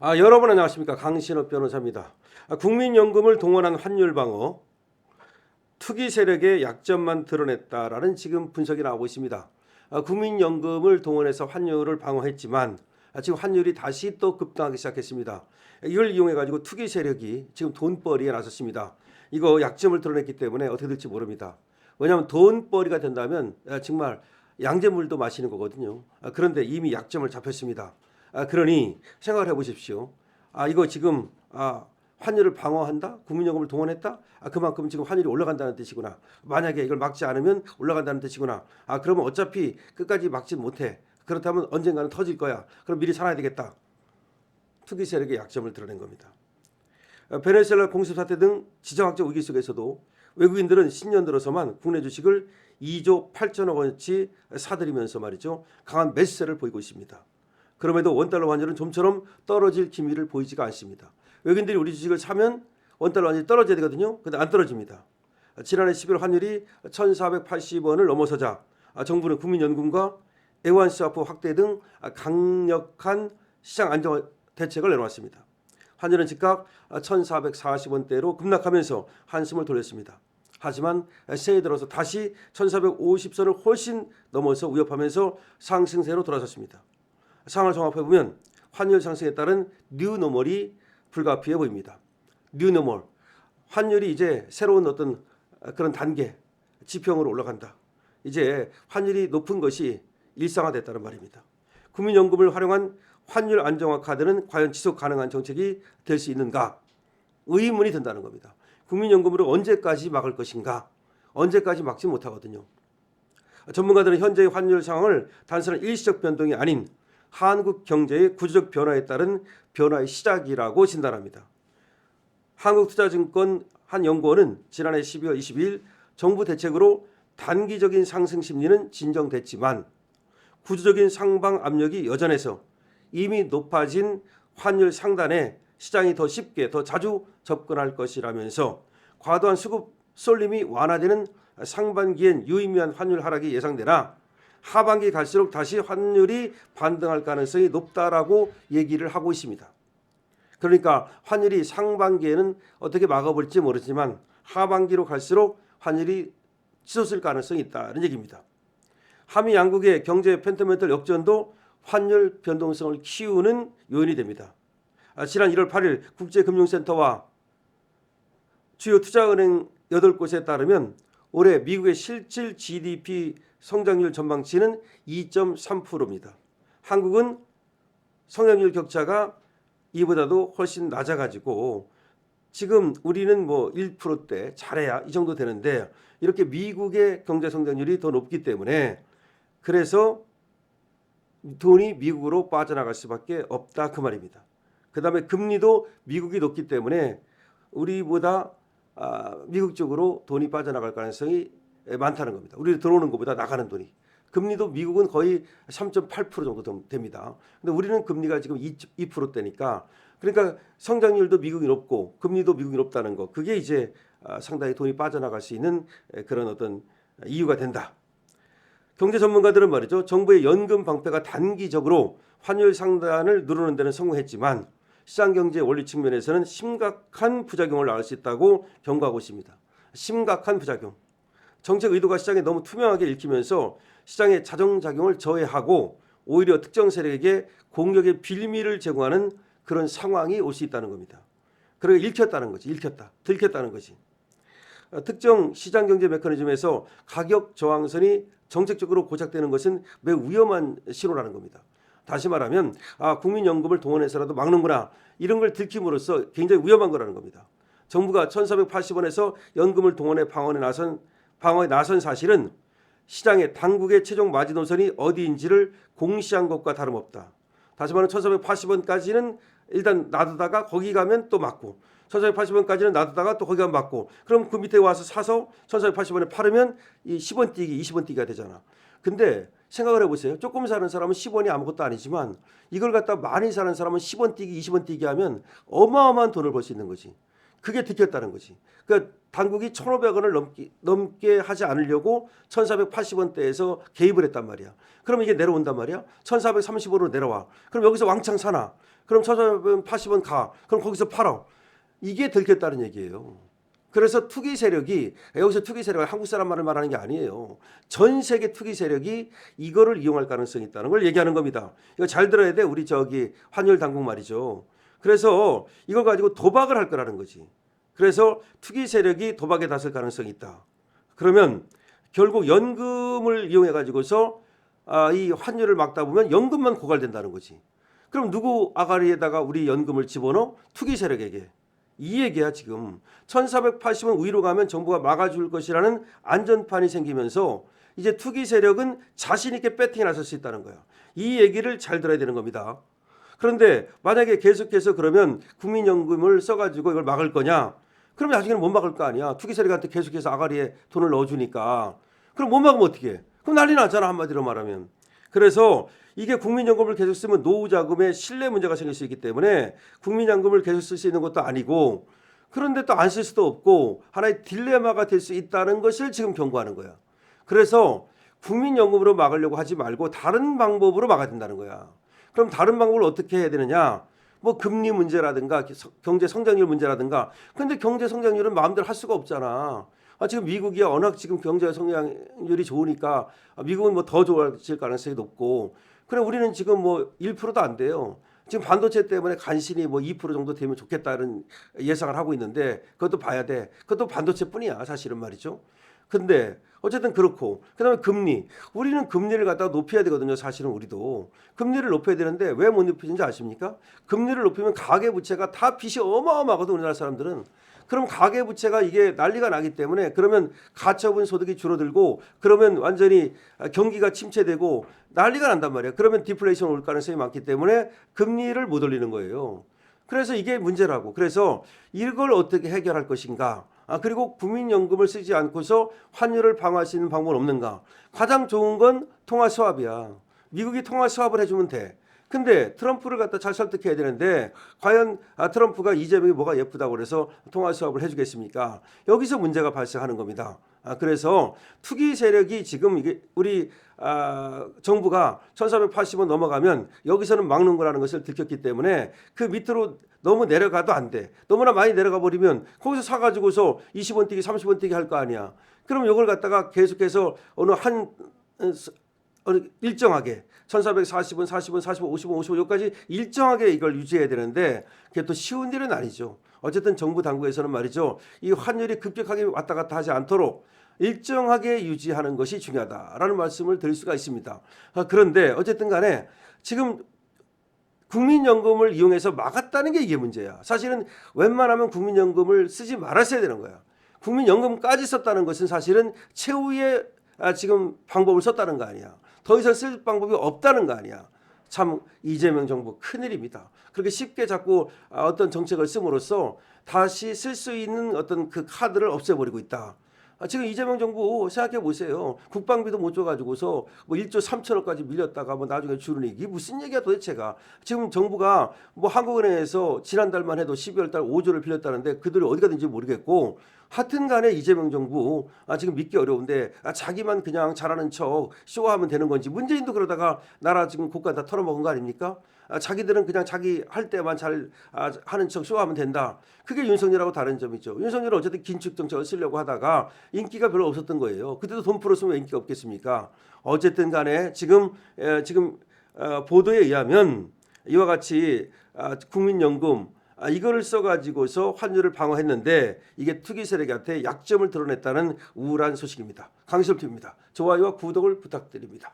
여러분 안녕하십니까? 강신업 변호사입니다. 국민연금을 동원한 환율 방어, 투기 세력의 약점만 드러냈다라는 지금 분석이 나오고 있습니다. 국민연금을 동원해서 환율을 방어했지만 지금 환율이 다시 또 급등하기 시작했습니다. 이걸 이용해 가지고 투기 세력이 지금 돈벌이에 나섰습니다. 이거 약점을 드러냈기 때문에 어떻게 될지 모릅니다. 왜냐하면 돈벌이가 된다면 정말 양잿물도 마시는 거거든요. 그런데 이미 약점을 잡혔습니다. 그러니 생각을 해보십시오. 이거 지금 환율을 방어한다? 국민연금을 동원했다? 그만큼 지금 환율이 올라간다는 뜻이구나. 만약에 이걸 막지 않으면 올라간다는 뜻이구나. 그러면 어차피 끝까지 막지 못해. 그렇다면 언젠가는 터질 거야. 그럼 미리 살아야 되겠다. 투기 세력의 약점을 드러낸 겁니다. 베네수엘라 공습 사태 등 지정학적 위기 속에서도 외국인들은 신년 들어서만 국내 주식을 2조 8천억 원치 사들이면서 말이죠. 강한 매수세를 보이고 있습니다. 그럼에도 원달러 환율은 좀처럼 떨어질 기미를 보이지가 않습니다. 외국인들이 우리 주식을 사면 원달러 환율이 떨어져야 되거든요. 근데 안 떨어집니다. 지난해 11월 환율이 1,480원을 넘어서자 정부는 국민연금과 애완스와프 확대 등 강력한 시장 안정 대책을 내놓았습니다. 환율은 즉각 1,440원대로 급락하면서 한숨을 돌렸습니다. 하지만 새해 들어서 다시 1,450선을 훨씬 넘어서 위협하면서 상승세로 돌아섰습니다. 상황을 종합해보면 환율 상승에 따른 뉴노멀이 불가피해 보입니다. 뉴노멀, 환율이 이제 새로운 어떤 그런 단계, 지평으로 올라간다. 이제 환율이 높은 것이 일상화됐다는 말입니다. 국민연금을 활용한 환율 안정화 카드는 과연 지속 가능한 정책이 될 수 있는가? 의문이 든다는 겁니다. 국민연금으로 언제까지 막을 것인가? 언제까지 막지 못하거든요. 전문가들은 현재의 환율 상황을 단순한 일시적 변동이 아닌 한국 경제의 구조적 변화에 따른 변화의 시작이라고 진단합니다. 한국투자증권 한 연구원은 지난해 12월 22일 정부 대책으로 단기적인 상승 심리는 진정됐지만 구조적인 상방 압력이 여전해서 이미 높아진 환율 상단에 시장이 더 쉽게 더 자주 접근할 것이라면서 과도한 수급 쏠림이 완화되는 상반기엔 유의미한 환율 하락이 예상되나 하반기 갈수록 다시 환율이 반등할 가능성이 높다라고 얘기를 하고 있습니다. 그러니까 환율이 상반기에는 어떻게 막아볼지 모르지만 하반기로 갈수록 환율이 치솟을 가능성이 있다는 얘기입니다. 한미 양국의 경제 펜더멘털 역전도 환율 변동성을 키우는 요인이 됩니다. 지난 1월 8일 국제금융센터와 주요 투자은행 8곳에 따르면 올해 미국의 실질 GDP 성장률 전망치는 2.3%입니다. 한국은 성장률 격차가 이보다도 훨씬 낮아가지고 지금 우리는 뭐 1%대 잘해야 이 정도 되는데 이렇게 미국의 경제 성장률이 더 높기 때문에 그래서 돈이 미국으로 빠져나갈 수밖에 없다 그 말입니다. 그 다음에 금리도 미국이 높기 때문에 우리보다 미국 쪽으로 돈이 빠져나갈 가능성이 많다는 겁니다. 우리 들어오는 것보다 나가는 돈이. 금리도 미국은 거의 3.8% 정도 됩니다. 근데 우리는 금리가 지금 2%대니까 그러니까 성장률도 미국이 높고 금리도 미국이 높다는 거. 그게 이제 상당히 돈이 빠져나갈 수 있는 그런 어떤 이유가 된다. 경제 전문가들은 말이죠. 정부의 연금 방패가 단기적으로 환율 상단을 누르는 데는 성공했지만 시장 경제 원리 측면에서는 심각한 부작용을 낳을 수 있다고 경고하고 있습니다. 심각한 부작용. 정책 의도가 시장에 너무 투명하게 읽히면서 시장의 자정작용을 저해하고 오히려 특정 세력에게 공격의 빌미를 제공하는 그런 상황이 올 수 있다는 겁니다. 그러니까 읽혔다는 거지. 읽혔다. 들켰다는 거지. 특정 시장경제 메커니즘에서 가격 저항선이 정책적으로 고착되는 것은 매우 위험한 신호라는 겁니다. 다시 말하면 국민연금을 동원해서라도 막는구나. 이런 걸 들킴으로써 굉장히 위험한 거라는 겁니다. 정부가 1,480원에서 연금을 동원해 방어에 나선 사실은 시장의 당국의 최종 마지노선이 어디인지를 공시한 것과 다름없다. 다시 말하면 1,480원까지는 일단 놔두다가 거기 가면 또 맞고 1,480원까지는 놔두다가 또 거기 가면 맞고 그럼 그 밑에 와서 사서 1,480원에 팔으면 이 10원 뛰기 20원 뛰기가 되잖아. 근데 생각을 해보세요. 조금 사는 사람은 10원이 아무것도 아니지만 이걸 갖다 많이 사는 사람은 10원 뛰기 20원 뛰기 하면 어마어마한 돈을 벌 수 있는 거지. 그게 들켰다는 거지. 그러니까 당국이 1,500원을 넘게 하지 않으려고 1,480원대에서 개입을 했단 말이야. 그럼 이게 내려온단 말이야. 1,430원으로 내려와. 그럼 여기서 왕창 사나. 그럼 1,480원 가. 그럼 거기서 팔아. 이게 들켰다는 얘기예요. 그래서 투기 세력이, 여기서 투기 세력은 한국 사람만을 말하는 게 아니에요. 전 세계 투기 세력이 이거를 이용할 가능성이 있다는 걸 얘기하는 겁니다. 이거 잘 들어야 돼. 우리 환율 당국 말이죠. 그래서 이걸 가지고 도박을 할 거라는 거지. 그래서 투기 세력이 도박에 나설 가능성이 있다. 그러면 결국 연금을 이용해 가지고서 이 환율을 막다 보면 연금만 고갈된다는 거지. 그럼 누구 아가리에다가 우리 연금을 집어넣어? 투기 세력에게. 이 얘기야 지금. 1,480원 위로 가면 정부가 막아줄 것이라는 안전판이 생기면서 이제 투기 세력은 자신 있게 배팅에 나설 수 있다는 거야. 이 얘기를 잘 들어야 되는 겁니다. 그런데 만약에 계속해서 그러면 국민연금을 써가지고 이걸 막을 거냐? 그럼 나중에는 못 막을 거 아니야. 투기 세력한테 계속해서 아가리에 돈을 넣어주니까. 그럼 못 막으면 어떻게 해? 그럼 난리 나잖아, 한마디로 말하면. 그래서 이게 국민연금을 계속 쓰면 노후 자금에 신뢰 문제가 생길 수 있기 때문에 국민연금을 계속 쓸 수 있는 것도 아니고, 그런데 또 안 쓸 수도 없고 하나의 딜레마가 될 수 있다는 것을 지금 경고하는 거야. 그래서 국민연금으로 막으려고 하지 말고 다른 방법으로 막아야 된다는 거야. 그럼 다른 방법을 어떻게 해야 되느냐? 뭐 금리 문제라든가 경제 성장률 문제라든가. 근데 경제 성장률은 마음대로 할 수가 없잖아. 지금 미국이 워낙 지금 경제 성장률이 좋으니까 미국은 뭐 더 좋아질 가능성이 높고, 그래 우리는 지금 뭐 1%도 안 돼요. 지금 반도체 때문에 간신히 뭐 2% 정도 되면 좋겠다는 예상을 하고 있는데 그것도 봐야 돼. 그것도 반도체뿐이야 사실은 말이죠. 근데 어쨌든 그렇고, 그다음에 금리. 우리는 금리를 갖다가 높여야 되거든요. 사실은 우리도 금리를 높여야 되는데 왜 못 높이는지 아십니까? 금리를 높이면 가계부채가 다 빚이 어마어마하거든 우리나라 사람들은. 그럼 가계부채가 이게 난리가 나기 때문에, 그러면 가처분 소득이 줄어들고 그러면 완전히 경기가 침체되고 난리가 난단 말이야. 그러면 디플레이션 올 가능성이 많기 때문에 금리를 못 올리는 거예요. 그래서 이게 문제라고. 그래서 이걸 어떻게 해결할 것인가? 그리고 국민연금을 쓰지 않고서 환율을 방어할 수 있는 방법은 없는가? 가장 좋은 건 통화 스왑이야. 미국이 통화 스왑을 해주면 돼. 근데 트럼프를 갖다 잘 설득해야 되는데 과연 트럼프가 이재명이 뭐가 예쁘다고 그래서 통화 스왑을 해주겠습니까? 여기서 문제가 발생하는 겁니다. 그래서 투기 세력이 지금 이게 우리 정부가 1,480원 넘어가면 여기서는 막는 거라는 것을 들켰기 때문에 그 밑으로 너무 내려가도 안 돼. 너무나 많이 내려가 버리면 거기서 사가지고서 20원 뛰기 30원 뛰기 할 거 아니야. 그럼 이걸 갖다가 계속해서 어느 일정하게 1,440원, 40원, 45원, 50원, 55원 여기까지 일정하게 이걸 유지해야 되는데 그게 또 쉬운 일은 아니죠. 어쨌든 정부 당국에서는 말이죠. 이 환율이 급격하게 왔다 갔다 하지 않도록 일정하게 유지하는 것이 중요하다라는 말씀을 드릴 수가 있습니다. 그런데 어쨌든 간에 지금 국민연금을 이용해서 막았다는 게 이게 문제야. 사실은 웬만하면 국민연금을 쓰지 말았어야 되는 거야. 국민연금까지 썼다는 것은 사실은 최후의 지금 방법을 썼다는 거 아니야. 더 이상 쓸 방법이 없다는 거 아니야. 참 이재명 정부 큰일입니다. 그렇게 쉽게 자꾸 어떤 정책을 씀으로써 다시 쓸 수 있는 어떤 그 카드를 없애버리고 있다. 지금 이재명 정부 생각해 보세요. 국방비도 못 줘가지고서 뭐 1조 3천억까지 밀렸다가 뭐 나중에 주는 이게 무슨 얘기야 도대체가. 지금 정부가 뭐 한국은행에서 지난달만 해도 12월 달 5조를 빌렸다는데 그들이 어디 가든지 모르겠고, 하여튼 간에 이재명 정부 지금 믿기 어려운데 자기만 그냥 잘하는 척 쇼하면 되는 건지, 문재인도 그러다가 나라 지금 국가 다 털어먹은 거 아닙니까? 자기들은 그냥 자기 할 때만 잘 하는 척 쇼하면 된다. 그게 윤석열하고 다른 점이죠. 윤석열은 어쨌든 긴축 정책을 쓰려고 하다가 인기가 별로 없었던 거예요. 그때도 돈 풀었으면 왜 인기가 없겠습니까? 어쨌든 간에 지금 보도에 의하면 이와 같이 국민연금 이거를 써가지고서 환율을 방어했는데 이게 투기 세력한테 약점을 드러냈다는 우울한 소식입니다. 강시섭 TV입니다. 좋아요와 구독을 부탁드립니다.